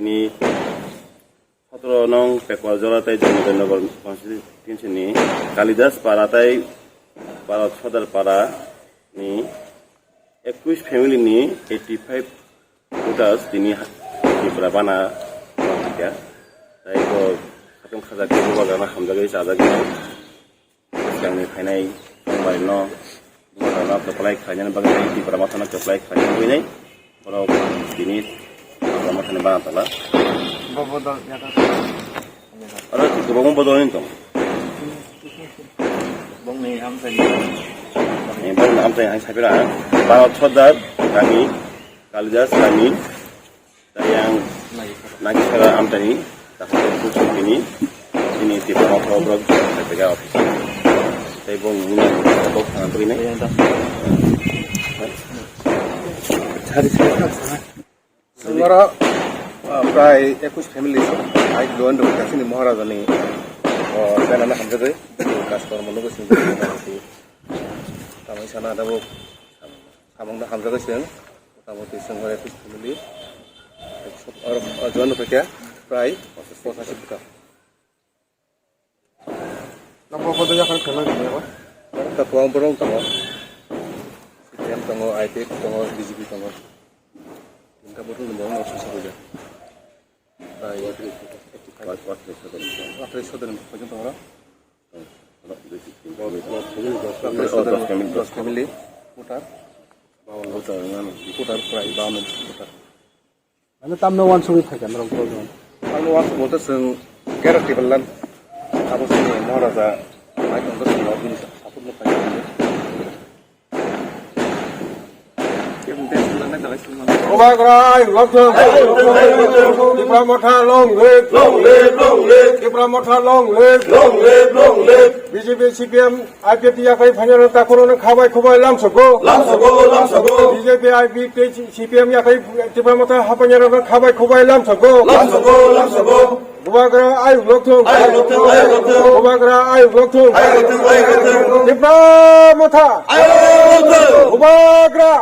তিনি 17 নং পেকুয়া জলাতাই জমিদারনগর কনস্টিটিউয়েন্সিनि কালিদাস পাড়াতাই भारत सदर पारा नि 21 फैमिली नि 85 voters dini bana ya dai ko khatam khaja ke bagana hamjagai sajagai yang khainai bai no bana apply khajana bagai di pramatana apply khajana hoinai oro dini pramatana bana tala bobodol yata aro ti bobong bodolin to bong ni am tadi bong am tadi ang sabira Barat Sodar kami Kalidas kami yang Nagisara am tadi tak khusus ini tipe motor blog saya office saya bong ini untuk untuk ini cari Semua প্রায় 21 family I loan দো কাছিনি মহারাজানি জানানা হামজাদে কাজকর্ম লোকসিং তামাই সানা দাবো সামংনা হামজাগাসিং মোটামুটি সংঘরে 21 family আর জন ফেকা প্রায় 85 টাকা নম্বর পদে যখন ফেলা যাবে তা কোন বরং তো সিস্টেম তো আইটি তো বিজিবি তো ইনকা বটন নম্বর অফিস হবে পর্যন্ত আমরা 10 ফ্যামিলি ভোটার 52 ভোটার প্রায় 52 ভোটার মানে তামনে ওয়ান সুবি থাকে আমরা প্রয়োজন তামনে ওয়ান বলতে जों গ্যারান্টি বললাম আবশ্যক মহারাজা আইকন তো দিন সাপোর্ট মত থাকে Obagai, langsung. Kipra Motha long live. Kipra Motha long live. BJP CPM IPT yakai phanyar takurone khabai khobai lamsoko. BJP IPT CPM yakai Kipra Motha hapanyar khabai khobai lamsoko. Obagai ayu langsung. Obagai ayu langsung. Kipra Motha. Obagai.